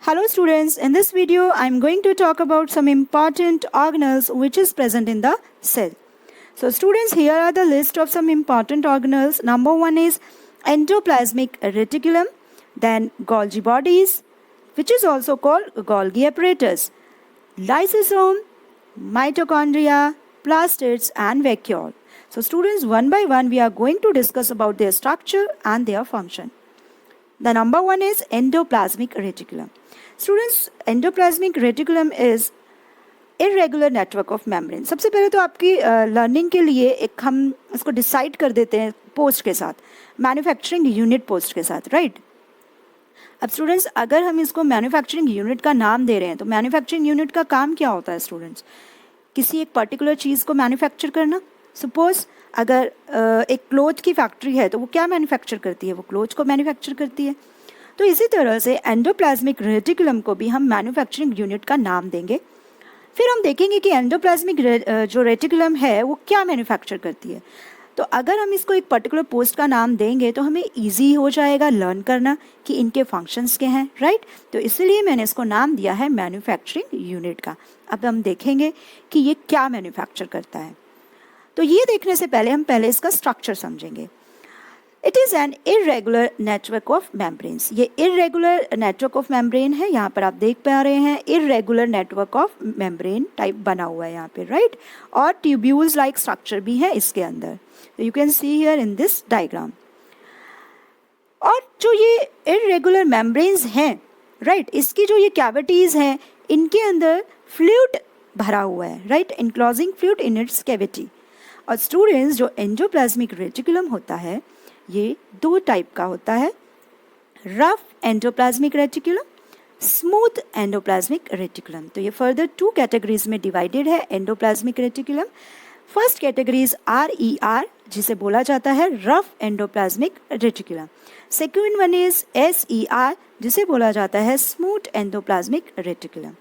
Hello students, in this video I am going to talk about some important organelles which is present in the cell. So students, here are the list of some important organelles. Number 1 is endoplasmic reticulum, then Golgi bodies which is also called Golgi apparatus, lysosome, mitochondria, plastids and vacuole. So students, one by one we are going to discuss about their structure and their function. The number 1 is endoplasmic reticulum. Students, endoplasmic reticulum is irregular network of membrane. सबसे पहले तो आपकी learning के लिए एक हम इसको decide कर देते हैं पोस्ट के साथ, मैन्युफैक्चरिंग यूनिट पोस्ट के साथ, राइट? अब स्टूडेंट्स, अगर हम इसको मैन्युफैक्चरिंग यूनिट का नाम दे रहे हैं तो मैन्युफैक्चरिंग यूनिट का काम क्या होता है स्टूडेंट्स? किसी एक पर्टिकुलर चीज़ को मैन्युफैक्चर करना. सपोज अगर एक क्लोथ की फैक्ट्री है तो वो क्या मैन्युफैक्चर करती है? वो क्लोथ को मैन्युफैक्चर करती है. तो इसी तरह से एंडोप्लाज्मिक रेटिकुलम को भी हम मैन्युफैक्चरिंग यूनिट का नाम देंगे. फिर हम देखेंगे कि एंडोप्लाज्मिक जो रेटिकुलम है वो क्या मैन्युफैक्चर करती है. तो अगर हम इसको एक पर्टिकुलर पोस्ट का नाम देंगे तो हमें ईजी हो जाएगा लर्न करना कि इनके फंक्शंस क्या हैं, राइट? तो इसलिए मैंने इसको नाम दिया है मैन्युफैक्चरिंग यूनिट का. अब हम देखेंगे कि ये क्या मैन्युफैक्चर करता है. तो ये देखने से पहले हम पहले इसका स्ट्रक्चर समझेंगे. It is an irregular network of membranes. ये इरेगुलर नेटवर्क ऑफ मेम्ब्रेन है. यहाँ पर आप देख पा रहे हैं irregular network of membrane type बना हुआ है यहाँ पे, राइट? और ट्यूब्यूल्स लाइक स्ट्रक्चर भी है इसके अंदर. You can see here in this diagram. और जो ये इरेगुलर मेम्ब्रेन्स हैं, राइट, इसकी जो ये कैविटीज़ हैं इनके अंदर फ्लूइड भरा हुआ है, right? Enclosing fluid in its cavity. और स्टूडेंट्स, जो एंडोप्लाज्मिक रेटिकुलम होता है ये दो टाइप का होता है, rough endoplasmic reticulum, smooth endoplasmic reticulum. तो ये फर्दर 2 कैटेगरीज में डिवाइडेड है endoplasmic reticulum. First categories RER जिसे बोला जाता है rough endoplasmic reticulum. Second one is SER जिसे बोला जाता है स्मूथ एंडोप्लाज्मिक रेटिकुलम.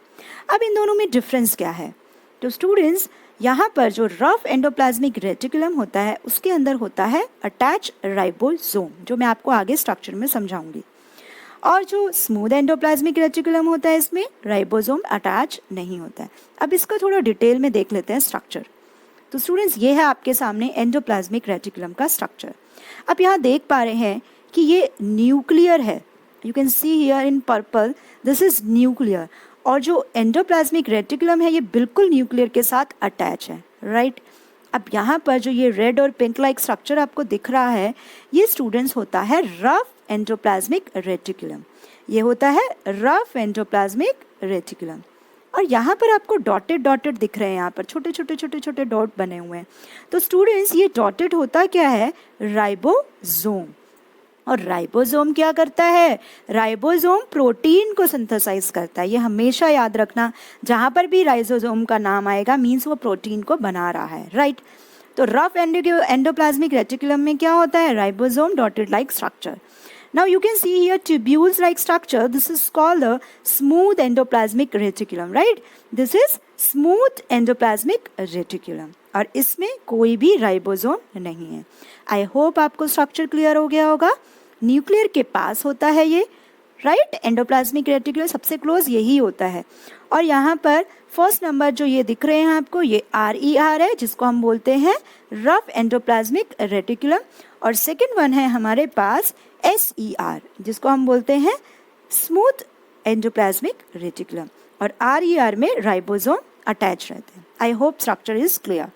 अब इन दोनों में डिफरेंस क्या है? तो स्टूडेंट्स, यहाँ पर जो रफ एंडोप्लाज्मिक रेटिकुलम होता है उसके अंदर होता है अटैच राइबोसोम, जो मैं आपको आगे स्ट्रक्चर में समझाऊंगी. और जो स्मूथ एंडोप्लाज्मिक रेटिकुलम होता है इसमें राइबोसोम अटैच नहीं होता है. अब इसका थोड़ा डिटेल में देख लेते हैं स्ट्रक्चर. तो स्टूडेंट्स, ये है आपके सामने एंडोप्लाज्मिक रेटिकुलम का स्ट्रक्चर. अब यहाँ देख पा रहे हैं कि ये न्यूक्लियर है. You can see here in purple, this is nuclear. और जो एंडोप्लाज्मिक रेटिकुलम है ये बिल्कुल न्यूक्लियर के साथ अटैच है, राइट? अब यहाँ पर जो ये रेड और पिंक लाइक स्ट्रक्चर आपको दिख रहा है ये स्टूडेंट्स होता है रफ एंडोप्लाज्मिक रेटिकुलम. ये होता है रफ एंडोप्लाज्मिक रेटिकुलम. और यहाँ पर आपको डॉटेड डॉटेड दिख रहे हैं, यहाँ पर छोटे छोटे छोटे छोटे डॉट बने हुए हैं. तो स्टूडेंट्स, ये डॉटेड होता क्या है? राइबोसोम. और राइबोसोम क्या करता है? राइबोसोम प्रोटीन को सिंथेसाइज करता है. ये हमेशा याद रखना, जहाँ पर भी राइबोसोम का नाम आएगा मीन्स वो प्रोटीन को बना रहा है, राइट? तो रफ एंडोप्लाज्मिक रेटिकुलम में क्या होता है? Ribosome dotted like structure. Now you can see here tubules like structure. This is called the smooth endoplasmic reticulum, right? This is smooth endoplasmic reticulum. और इसमें कोई भी राइबोसोम नहीं है. आई होप आपको स्ट्रक्चर क्लियर हो गया होगा. न्यूक्लियर के पास होता है ये, राइट? एंडोप्लाज्मिक रेटिकुलम सबसे क्लोज यही होता है. और यहाँ पर फर्स्ट नंबर जो ये दिख रहे हैं आपको ये RER है जिसको हम बोलते हैं रफ एंडोप्लाज्मिक रेटिकुलम. और सेकेंड वन है हमारे पास SER जिसको हम बोलते हैं स्मूथ एंडोप्लाज्मिक रेटिकुलम. और RER में राइबोसोम अटैच रहते हैं. I hope structure is clear.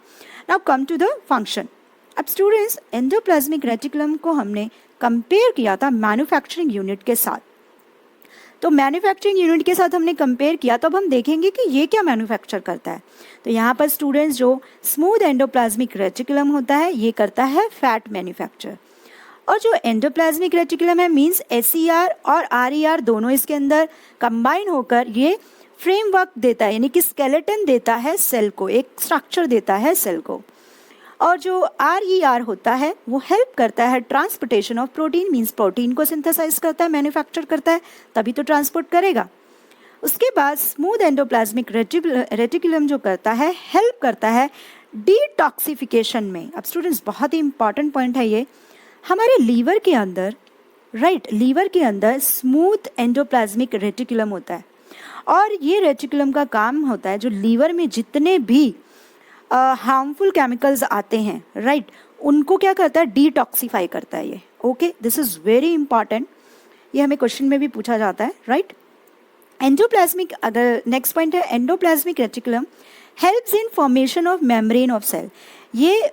Now come to the function. अब स्टूडेंट्स, एंडोप्लाज्मिक रेटिकुलम को हमने कंपेयर किया था मैन्युफैक्चरिंग यूनिट के साथ. तो मैन्युफैक्चरिंग यूनिट के साथ हमने कंपेयर किया तो अब हम देखेंगे कि ये क्या मैन्युफैक्चर करता है. तो यहाँ पर स्टूडेंट्स, जो स्मूथ एंडोप्लाज्मिक रेटिकुलम होता है ये करता है फैट मैन्युफैक्चर. और जो एंडोप्लाज्मिक रेटिकुलम है मीन्स SER और RER दोनों इसके अंदर कंबाइन होकर ये फ्रेमवर्क देता है, यानी कि स्केलेटन देता है सेल को, एक स्ट्रक्चर देता है सेल को. और जो RER होता है वो हेल्प करता है transportation of protein, means protein को सिंथेसाइज करता है, मैन्युफैक्चर करता है, तभी तो ट्रांसपोर्ट करेगा. उसके बाद स्मूथ एंडोप्लाज्मिक रेटिकुलम जो करता है हेल्प करता है डिटॉक्सिफिकेशन में. अब स्टूडेंट्स, बहुत ही इंपॉर्टेंट पॉइंट है ये. हमारे लीवर के अंदर राइट। लीवर के अंदर स्मूथ एंडोप्लाज्मिक रेटिकुलम होता है और ये रेटिकुलम का काम होता है जो लीवर में जितने भी हार्मफुल केमिकल्स आते हैं, राइट, उनको क्या करता है, डिटॉक्सिफाई करता है ये। Okay, this is very important, ये हमें क्वेश्चन में भी पूछा जाता है, राइट। एंडोप्लाज्मिक, अगर नेक्स्ट पॉइंट है endoplasmic reticulum helps in formation of membrane of cell. ये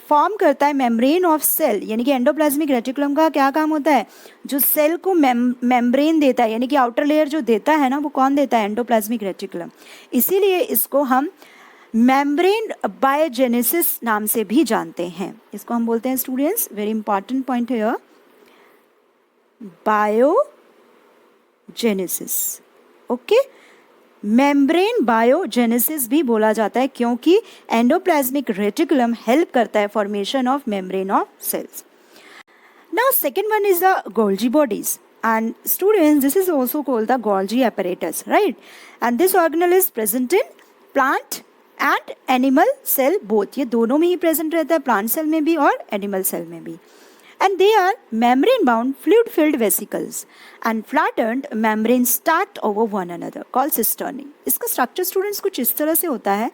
फॉर्म करता है मेम्ब्रेन ऑफ सेल, यानी कि एंडोप्लाज्मिक रेटिकुलम का क्या काम होता है, जो सेल को मेम्ब्रेन देता है, यानी कि आउटर लेयर जो देता है ना, वो कौन देता है, एंडोप्लाज्मिक रेटिकुलम। इसीलिए इसको हम मेम्ब्रेन बायोजेनेसिस नाम से भी जानते हैं। इसको हम बोलते हैं स्टूडेंट्स, वेरी इंपॉर्टेंट पॉइंट है, बायोजेनेसिस। ओके, मेम्ब्रेन बायोजेनेसिस भी बोला जाता है क्योंकि एंडोप्लाज्मिक रेटिकुलम हेल्प करता है formation of membrane of cells. Now second one is the Golgi bodies, and students, this is also called the Golgi apparatus, right? And this organelle is present in plant and animal cell both. ये दोनों में ही present रहता है, plant cell में भी और animal cell में भी। And they are membrane bound fluid filled vesicles and flattened membranes stacked over one another called cisternae. इसका structure students कुछ इस तरह से होता है,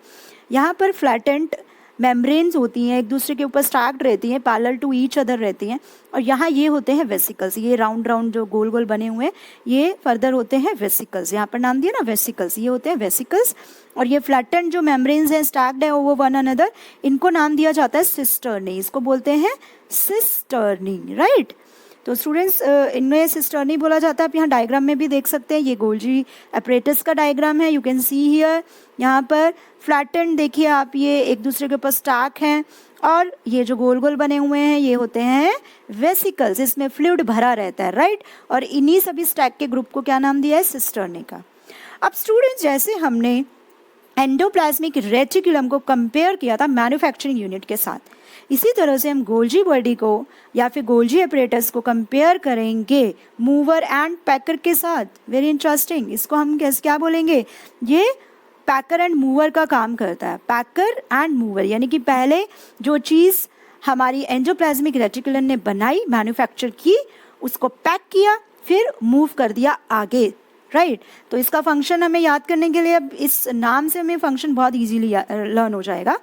यहाँ पर flattened मेम्ब्रेन्स होती हैं, एक दूसरे के ऊपर स्टैक्ड रहती हैं, पैरेलल टू ईच अदर रहती हैं, और यहाँ ये होते हैं वेसिकल्स, ये राउंड राउंड जो गोल गोल बने हुए हैं ये फर्दर होते हैं वेसिकल्स। यहाँ पर नाम दिया ना वेसिकल्स, ये होते हैं वेसिकल्स। और ये फ्लैटेंड जो मेम्ब्रेन्स हैं स्टैक्ड है ओवर वन अनदर, इनको नाम दिया जाता है सिस्टर्नी, इसको बोलते हैं सिस्टर्नी, राइट। तो स्टूडेंट्स इनमें सिस्टर्नी बोला जाता है, आप यहाँ डायग्राम में भी देख सकते हैं, ये गोल्जी एपरेटस का डायग्राम है, यू कैन सी हियर। यहाँ पर फ्लैटेंड देखिए आप, ये एक दूसरे के ऊपर स्टैक हैं, और ये जो गोल गोल बने हुए हैं ये होते हैं वेसिकल्स, इसमें फ्लूइड भरा रहता है, राइट। और इन्हीं सभी स्टैक के ग्रुप को क्या नाम दिया है, सिस्टर्नी का। अब स्टूडेंट्स जैसे हमने एंडोप्लाज्मिक रेटिकुलम को कंपेयर किया था मैन्युफैक्चरिंग यूनिट के साथ, इसी तरह से हम गोल्जी बॉडी को या फिर गोल्जी एपरेटस को कंपेयर करेंगे मूवर एंड पैकर के साथ। वेरी इंटरेस्टिंग, इसको हम क्या बोलेंगे, ये पैकर एंड मूवर का काम करता है। पैकर एंड मूवर यानी कि पहले जो चीज़ हमारी एंडोप्लाज्मिक रेटिकुलम ने बनाई, मैन्युफैक्चर की, उसको पैक किया, फिर मूव कर दिया आगे, राइट। तो इसका फंक्शन हमें याद करने के लिए अब इस नाम से हमें फंक्शन बहुत इजीली लर्न हो जाएगा।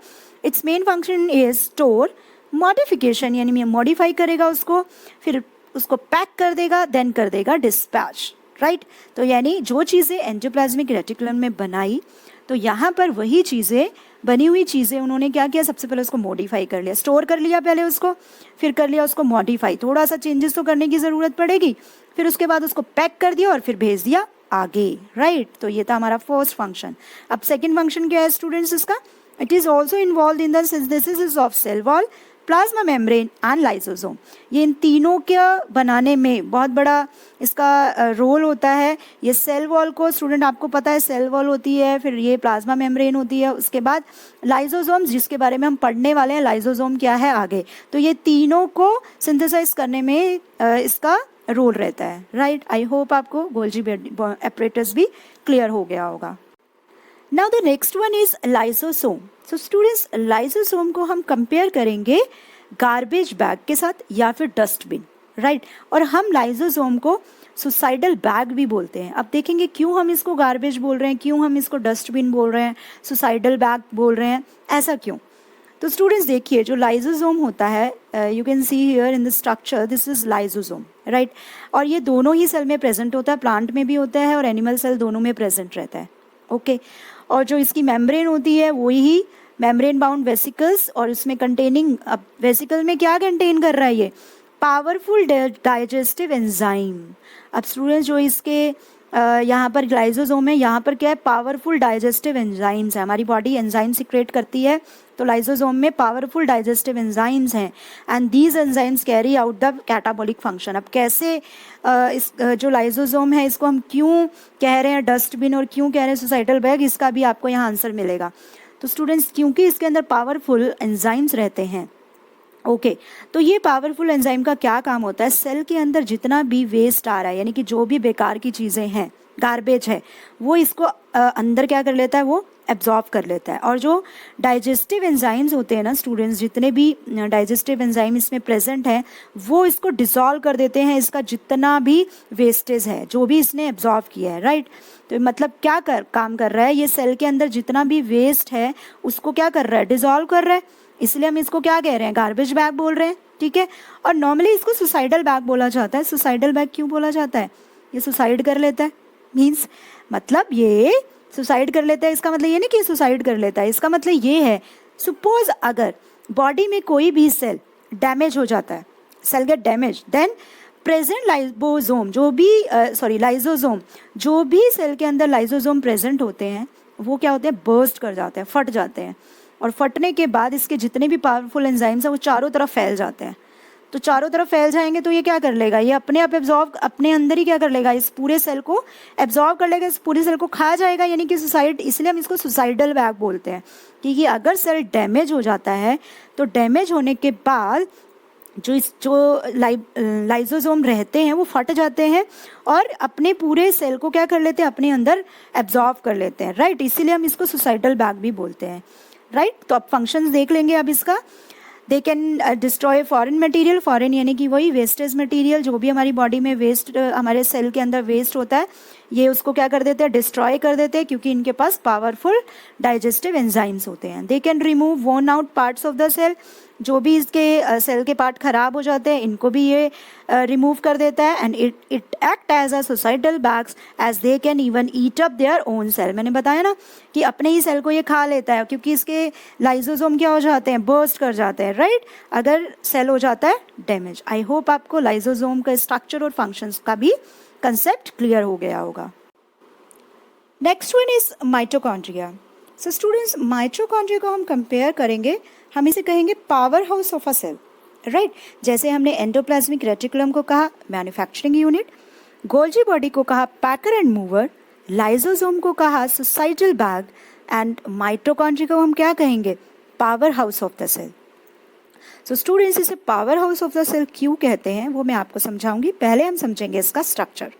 It's main function is store, modification यानी मॉडिफाई करेगा उसको, फिर उसको पैक कर देगा, देन कर देगा डिस्पैच, राइट। तो यानी जो चीज़ें एंडोप्लाज्मिक रेटिकुलम में बनाई, तो यहाँ पर वही चीज़ें, बनी हुई चीज़ें उन्होंने क्या किया, सबसे पहले उसको मॉडिफाई कर लिया, स्टोर कर लिया पहले उसको, फिर कर लिया उसको मॉडिफाई, थोड़ा सा चेंजेस तो करने की ज़रूरत पड़ेगी, फिर उसके बाद उसको पैक कर दिया और फिर भेज दिया आगे, राइट। तो ये था हमारा फर्स्ट फंक्शन। अब सेकेंड फंक्शन क्या है स्टूडेंट्स इसका, it is also involve in the synthesis of cell wall, plasma membrane and lysosome. ये इन तीनों के बनाने में बहुत बड़ा इसका रोल होता है। ये सेल वॉल को स्टूडेंट आपको पता है, सेल वॉल होती है, फिर ये प्लाज्मा मेम्ब्रेन होती है, उसके बाद लाइसोसोम्स जिसके बारे में हम पढ़ने वाले हैं, लाइसोसोम क्या है आगे। तो ये तीनों को सिंथेसाइज करने में इसका रोल रहता है, राइट। आई होप आपको गोल्जी एपरेटस भी क्लियर हो गया होगा। Now the next one is lysosome. So students lysosome को हम कंपेयर करेंगे गार्बेज बैग के साथ या फिर डस्टबिन, राइट। और हम लाइसोसोम को सुसाइडल बैग भी बोलते हैं। अब देखेंगे क्यों हम इसको गार्बेज बोल रहे हैं, क्यों हम इसको डस्टबिन बोल रहे हैं, सुसाइडल बैग बोल रहे हैं, ऐसा क्यों। तो स्टूडेंट्स देखिए जो लाइसोसोम होता है, you can see here in the structure, this is lysosome, right. और ये दोनों ही सेल में प्रेजेंट होता है, प्लांट में भी होता है और एनिमल सेल दोनों में प्रेजेंट रहता है, ओके। और जो इसकी मेम्ब्रेन होती है वही मेम्ब्रेन बाउंड वेसिकल्स, और उसमें कंटेनिंग, अब वेसिकल में क्या कंटेन कर रहा है ये, पावरफुल डाइजेस्टिव एंजाइम। अब स्टूडेंट्स जो इसके यहाँ पर लाइसोसोम है, यहाँ पर क्या है, पावरफुल डाइजेस्टिव एंजाइम्स है, हमारी बॉडी एंजाइम सिक्रेट करती है, तो लाइसोसोम में पावरफुल डाइजेस्टिव एंजाइम्स हैं, and these enzymes carry out the catabolic function. अब कैसे इस जो लाइसोसोम है इसको हम क्यों कह रहे हैं डस्टबिन और क्यों कह रहे हैं सुसाइडल बैग, इसका भी आपको यहाँ आंसर मिलेगा। तो स्टूडेंट्स क्योंकि इसके अंदर पावरफुल एंजाइम्स रहते हैं, ओके। तो ये पावरफुल एंजाइम का क्या काम होता है, सेल के अंदर जितना भी वेस्ट आ रहा है, यानी कि जो भी बेकार की चीज़ें हैं, गार्बेज है वो इसको अंदर क्या कर लेता है, वो एब्जॉर्ब कर लेता है। और जो डाइजेस्टिव एंजाइम्स होते हैं ना स्टूडेंट्स, जितने भी डाइजेस्टिव एंजाइम इसमें प्रेजेंट हैं वो इसको डिसॉल्व कर देते हैं, इसका जितना भी वेस्टेज है जो भी इसने एब्जॉर्ब किया है, राइट। तो मतलब क्या काम कर रहा है, ये सेल के अंदर जितना भी वेस्ट है उसको क्या कर रहा है, डिसॉल्व कर रहा है। इसलिए हम इसको क्या कह रहे हैं, गार्बेज बैग बोल रहे हैं, ठीक है। और नॉर्मली इसको सुसाइडल बैग बोला जाता है। सुसाइडल बैग क्यों बोला जाता है, ये सुसाइड कर लेता है, मीन्स मतलब ये सुसाइड कर लेता है। इसका मतलब ये नहीं कि सुसाइड कर लेता है, इसका मतलब ये है सपोज अगर बॉडी में कोई भी सेल डैमेज हो जाता है, cell get damage, then present lysosome lysosome जो भी सेल के अंदर लाइसोसोम प्रेजेंट होते हैं वो क्या होते हैं, बर्स्ट कर जाते हैं, फट जाते हैं। और फटने के बाद इसके जितने भी पावरफुल एंजाइम्स हैं वो चारों तरफ फैल जाते हैं। तो चारों तरफ फैल जाएंगे तो ये क्या कर लेगा, ये अपने आप एब्जॉर्ब, अपने अंदर ही क्या कर लेगा, इस पूरे सेल को एब्जॉर्ब कर लेगा, इस पूरे सेल को खा जाएगा, यानी कि सुसाइड। इसलिए हम इसको सुसाइडल बैग बोलते हैं। क्योंकि अगर सेल डैमेज हो जाता है तो डैमेज होने के बाद जो लाइसोसोम रहते हैं वो फट जाते हैं और अपने पूरे सेल को क्या कर लेते हैं, अपने अंदर एब्जॉर्ब कर लेते हैं, राइट। इसीलिए हम इसको सुसाइडल बैग भी बोलते हैं, राइट। तो अब फंक्शंस देख लेंगे अब इसका। They can destroy foreign material, foreign यानी कि वही वेस्टेज मटेरियल, जो भी हमारी बॉडी में वेस्ट, हमारे सेल के अंदर वेस्ट होता है, ये उसको क्या कर देते हैं, डिस्ट्रॉय कर देते हैं, क्योंकि इनके पास पावरफुल डाइजेस्टिव एंजाइम्स होते हैं। They can remove worn out parts of the cell, जो भी इसके सेल के पार्ट खराब हो जाते हैं इनको भी ये रिमूव कर देता है। And it act as a suicidal bags as they can even eat up their own cell. मैंने बताया ना कि अपने ही सेल को ये खा लेता है, क्योंकि इसके लाइसोसोम क्या हो जाते हैं, बर्स्ट कर जाते हैं, राइट, अगर सेल हो जाता है डैमेज। आई होप आपको लाइसोसोम का स्ट्रक्चर और फंक्शंस का भी कंसेप्ट क्लियर हो गया होगा। Next one is mitochondria. So students, mitochondria को हम कंपेयर करेंगे, हम इसे कहेंगे power house of a cell, right. जैसे हमने एंडोप्लाज्मिक रेटिकुलम को कहा मैन्युफैक्चरिंग यूनिट, गोल्जी बॉडी को कहा पैकर एंड मूवर, लाइसोसोम को कहा सुसाइडल बैग, एंड माइटोकॉन्ड्रिया को हम क्या कहेंगे, power house of the cell. So students, इसे power house of the cell क्यों कहते हैं वो मैं आपको समझाऊंगी। पहले हम समझेंगे इसका स्ट्रक्चर।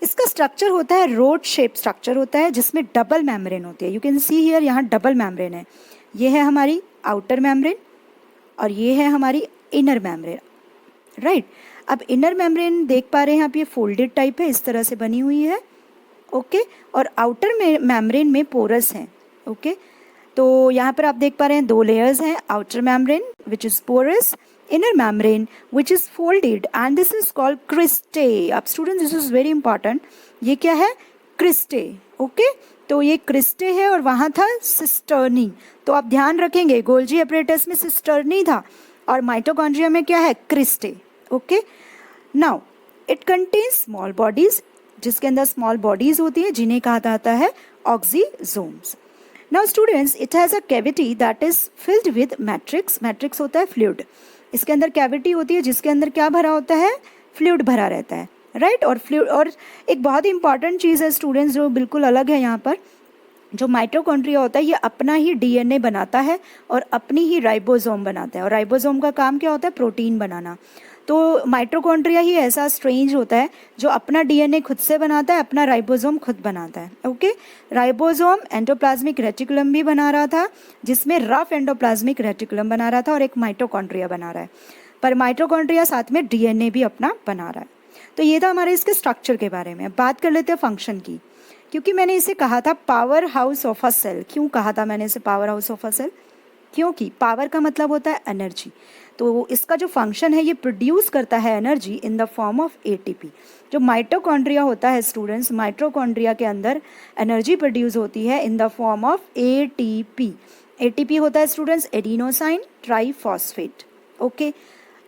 इसका स्ट्रक्चर होता है रोड शेप स्ट्रक्चर होता है, जिसमें डबल मेम्ब्रेन होती है। यू कैन सी हियर, यहाँ डबल मेम्ब्रेन है। ये है हमारी आउटर मेम्ब्रेन और ये है हमारी इनर मेम्ब्रेन, राइट। अब इनर मेम्ब्रेन देख पा रहे हैं आप, ये फोल्डेड टाइप है, इस तरह से बनी हुई है, ओके। और आउटर मेम्ब्रेन में पोरस हैं, ओके। तो यहाँ पर आप देख पा रहे हैं दो लेयर्स हैं, outer membrane which is porous, inner membrane which is folded, and this is called cristae. अब students, this is very important, ये क्या है, क्रिस्टे, ओके। तो ये क्रिस्टे है और वहाँ था सिस्टर्नी। तो आप ध्यान रखेंगे गोल्जी एपरेटस में सिस्टर्नी था और माइटोकॉन्ड्रिया में क्या है, cristae, okay. Now it contains small bodies, जिसके अंदर स्मॉल बॉडीज होती हैं जिन्हें कहा जाता है oxysomes. Now students, it has a cavity that is filled with matrix. Matrix होता है फ्लूइड, इसके अंदर कैविटी होती है जिसके अंदर क्या भरा होता है, फ्लूइड भरा रहता है, राइट। और फ्लूइड, और एक बहुत ही इंपॉर्टेंट चीज़ है स्टूडेंट्स जो बिल्कुल अलग है यहाँ पर, जो माइटोकॉन्ड्रिया होता है ये अपना ही डीएनए बनाता है और अपनी ही राइबोसोम बनाता है। और राइबोसोम का काम क्या होता है, प्रोटीन बनाना। तो माइटोकॉन्ड्रिया ही ऐसा स्ट्रेंज होता है जो अपना डीएनए खुद से बनाता है, अपना राइबोसोम खुद बनाता है, ओके। राइबोसोम एंडोप्लाज्मिक रेटिकुलम भी बना रहा था, जिसमें रफ एंडोप्लाज्मिक रेटिकुलम बना रहा था, और एक माइटोकॉन्ड्रिया बना रहा है, पर माइटोकॉन्ड्रिया साथ में डीएनए भी अपना बना रहा है। तो ये था हमारे इसके स्ट्रक्चर के बारे में। बात कर लेते हैं फंक्शन की, क्योंकि मैंने इसे कहा था power house of a cell. क्यों कहा था मैंने इसे power house of a cell, क्योंकि पावर का मतलब होता है एनर्जी। तो इसका जो फंक्शन है ये प्रोड्यूस करता है energy in the form of ATP. जो माइटोकॉन्ड्रिया होता है स्टूडेंट्स, माइटोकॉन्ड्रिया के अंदर एनर्जी प्रोड्यूस होती है in the form of ATP. ATP होता है स्टूडेंट्स एडिनोसाइन ट्राइफॉस्फेट, ओके।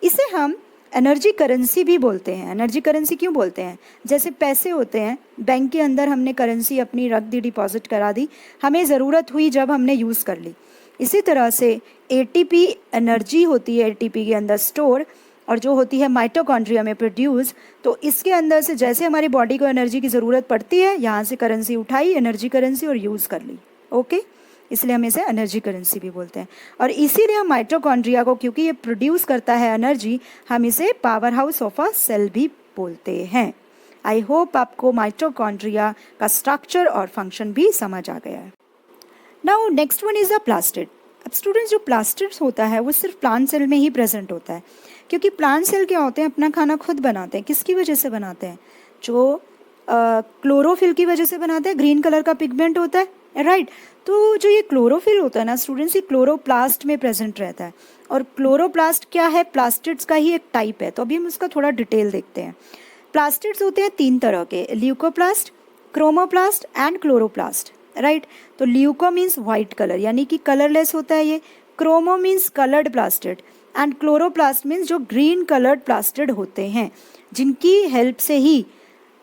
इसे हम एनर्जी करेंसी भी बोलते हैं। एनर्जी करेंसी क्यों बोलते हैं, जैसे पैसे होते हैं बैंक के अंदर, हमने करेंसी अपनी रख दी, डिपॉजिट करा दी, हमें ज़रूरत हुई जब हमने यूज़ कर ली। इसी तरह से एटीपी एनर्जी होती है एटीपी के अंदर स्टोर, और जो होती है माइटोकॉन्ड्रिया में प्रोड्यूस। तो इसके अंदर से जैसे हमारी बॉडी को एनर्जी की ज़रूरत पड़ती है, यहाँ से करेंसी उठाई, एनर्जी करेंसी, और यूज़ कर ली, ओके। इसलिए हम इसे एनर्जी करेंसी भी बोलते हैं। और इसीलिए हम माइटोकॉन्ड्रिया को, क्योंकि ये प्रोड्यूस करता है एनर्जी, हम इसे power house of a cell भी बोलते हैं, आई होप आपको माइटोकॉन्ड्रिया का स्ट्रक्चर और फंक्शन भी समझ आ गया है। Now next one is the plastid. अब स्टूडेंट्स जो प्लास्टिड्स होता है वो सिर्फ प्लांट सेल में ही प्रेजेंट होता है, क्योंकि प्लांट सेल क्या होते हैं, अपना खाना खुद बनाते हैं। किसकी वजह से बनाते हैं? जो क्लोरोफिल की वजह से बनाते हैं, ग्रीन कलर का पिगमेंट होता है, राइट। तो जो ये क्लोरोफिल होता है ना स्टूडेंट्स, ये क्लोरोप्लास्ट में प्रेजेंट रहता है। और क्लोरोप्लास्ट क्या है? प्लास्टिड्स का ही एक टाइप है। तो अभी हम उसका थोड़ा डिटेल देखते हैं। प्लास्टिड्स होते हैं 3 तरह के, leucoplast, chromoplast and chloroplast, right. तो ल्यूको मीन्स वाइट कलर, यानी कि कलरलेस होता है ये। Chromo means coloured plastid and chloroplast means जो ग्रीन कलर्ड प्लास्टिड होते हैं, जिनकी हेल्प से ही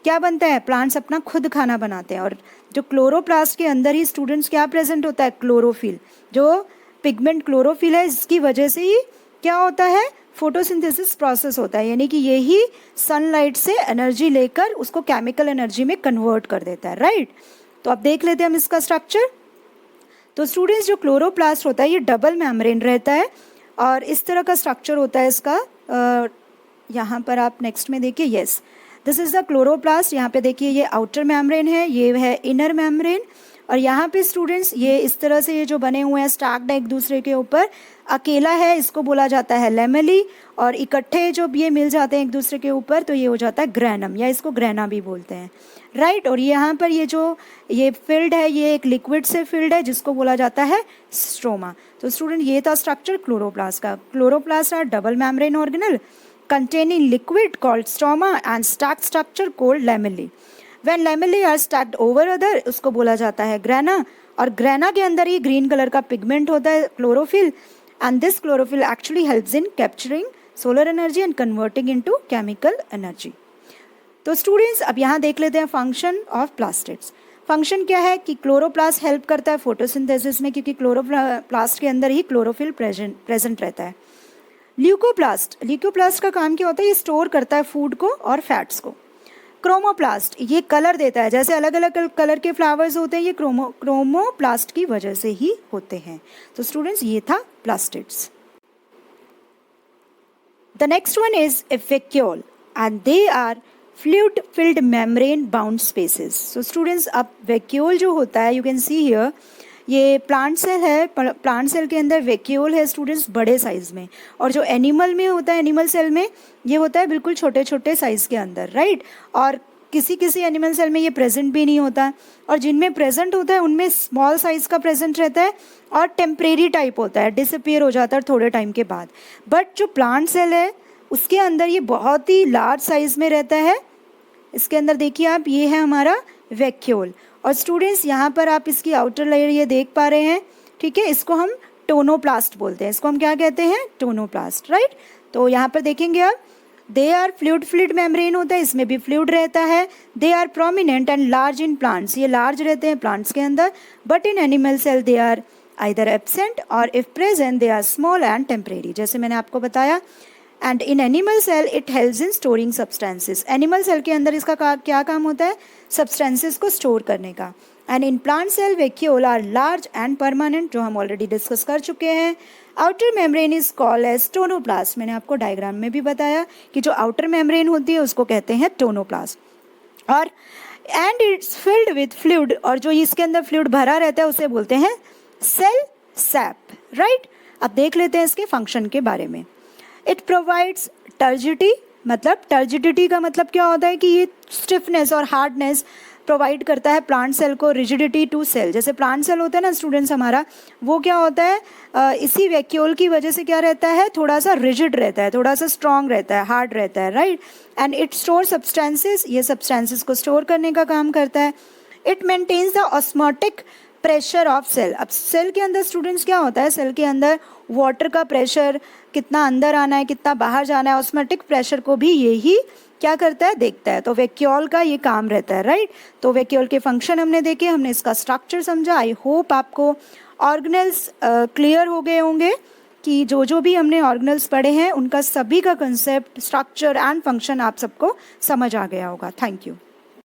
क्या बनता है, प्लांट्स अपना खुद खाना बनाते हैं। और जो क्लोरोप्लास्ट के अंदर ही स्टूडेंट्स क्या प्रेजेंट होता है, क्लोरोफिल। जो पिगमेंट क्लोरोफिल है, इसकी वजह से ही क्या होता है, फोटोसिंथेसिस प्रोसेस होता है, यानी कि यही सनलाइट से एनर्जी लेकर उसको केमिकल एनर्जी में कन्वर्ट कर देता है, राइट। तो अब देख लेते हैं हम इसका स्ट्रक्चर। तो स्टूडेंट्स जो क्लोरोप्लास्ट होता है ये डबल मेम्ब्रेन रहता है और इस तरह का स्ट्रक्चर होता है इसका। यहाँ पर आप नेक्स्ट में देखिए, yes this is the chloroplast. यहाँ पे देखिए ये आउटर मेम्ब्रेन है, ये है इनर मेम्ब्रेन। और यहाँ पे स्टूडेंट्स ये इस तरह से ये जो बने हुए हैं स्टैक्ड एक दूसरे के ऊपर, अकेला है इसको बोला जाता है लेमेली, और इकट्ठे जब ये मिल जाते हैं एक दूसरे के ऊपर तो ये हो जाता है ग्रैनम, या इसको ग्रैना भी बोलते हैं, राइट। और यहाँ पर ये जो ये फील्ड है ये एक लिक्विड से फील्ड है जिसको बोला जाता है स्ट्रोमा। तो स्टूडेंट ये था स्ट्रक्चर क्लोरोप्लास्ट का। Chloroplast are double membrane organelle containing liquid called stroma and stacked structure called lamellae. When lamellae are stacked over other उसको बोला जाता है ग्रैना, और ग्रैना के अंदर ही ग्रीन कलर का पिगमेंट होता है chlorophyll, and this chlorophyll actually helps in capturing solar energy and converting into chemical energy. तो स्टूडेंट्स अब यहाँ देख लेते हैं फंक्शन ऑफ प्लास्टिड्स। फंक्शन क्या है कि क्लोरोप्लास्ट हेल्प करता है फोटोसिंथेसिस में, क्योंकि क्लोरोप्लास्ट के अंदर ही क्लोरोफिल प्रेजेंट रहता है। ल्यूकोप्लास्ट का काम क्या होता है, ये स्टोर करता है फूड को और फैट्स को। क्रोमोप्लास्ट ये कलर देता है, जैसे अलग अलग कलर के फ्लावर्स होते हैं ये क्रोमोप्लास्ट की वजह से ही होते हैं। तो स्टूडेंट्स ये था plastids. The next one is a vacuole and they are fluid filled membrane bound spaces. So students अब वैक्यूल जो होता है, यू कैन सी हियर, ये प्लांट सेल है, प्लांट सेल के अंदर वैक्यूल है स्टूडेंट्स बड़े साइज में, और जो एनिमल में होता है, एनिमल सेल में ये होता है बिल्कुल छोटे छोटे साइज के अंदर, राइट। और किसी किसी एनिमल सेल में ये प्रेजेंट भी नहीं होता, और जिनमें प्रेजेंट होता है उनमें स्मॉल साइज का प्रेजेंट रहता है और टेम्परेरी टाइप होता है, डिसअपीयर हो जाता है थोड़े टाइम के बाद। बट जो प्लांट सेल है उसके अंदर ये बहुत ही लार्ज साइज में रहता है। इसके अंदर देखिए आप, ये है हमारा वैक्यूल। और स्टूडेंट्स यहाँ पर आप इसकी आउटर लेयर ये देख पा रहे हैं, ठीक है, इसको हम टोनोप्लास्ट बोलते हैं। इसको हम क्या कहते हैं, टोनोप्लास्ट, राइट। तो यहाँ पर देखेंगे आप, दे आर फ्लूइड मेम्ब्रेन होता है, इसमें भी फ्लूइड रहता है। They are prominent and large in plants, ये लार्ज रहते हैं प्लांट्स के अंदर। But in animal cell they are either absent और if present they are small and temporary, जैसे मैंने आपको बताया। And in animal cell it helps in storing substances, animal cell के अंदर इसका क्या काम होता है, सब्सटेंसेस को स्टोर करने का। And in plant cell vacuole are large and permanent, जो हम ऑलरेडी डिस्कस कर चुके हैं। Outer membrane is called as tonoplast, मैंने आपको डायग्राम में भी बताया कि जो आउटर मेम्ब्रेन होती है उसको कहते हैं टोनोप्लास्ट। और and it's filled with fluid, और जो इसके अंदर फ्लूइड भरा रहता है उसे बोलते हैं सेल सैप, राइट। अब देख लेते हैं इसके फंक्शन के बारे में। इट प्रोवाइड्स टर्जिडिटी, मतलब टर्जिडिटी का मतलब क्या होता है कि ये स्टिफनेस और हार्डनेस प्रोवाइड करता है प्लांट सेल को, रिजिडिटी टू सेल। जैसे प्लांट सेल होता है ना स्टूडेंट्स हमारा, वो क्या होता है, इसी वैक्यूल की वजह से क्या रहता है, थोड़ा सा रिजिड रहता है, थोड़ा सा स्ट्रॉन्ग रहता है, हार्ड रहता है, right. And it store substances, ये सब्सटेंसेस को स्टोर करने का काम करता है। It maintains the osmotic pressure of cell. अब सेल के अंदर स्टूडेंट्स क्या होता है, सेल के अंदर वाटर का प्रेशर कितना अंदर आना है, कितना बाहर जाना है, ऑस्मोटिक प्रेशर को भी यही क्या करता है, देखता है। तो वैक्यूल का ये काम रहता है, राइट। तो वैक्यूल के फंक्शन हमने देखे, हमने इसका स्ट्रक्चर समझा। आई होप आपको ऑर्गेनल्स क्लियर हो गए होंगे कि जो भी हमने ऑर्गेनल्स पढ़े हैं उनका सभी का कंसेप्ट, स्ट्रक्चर एंड फंक्शन आप सबको समझ आ गया होगा। Thank you.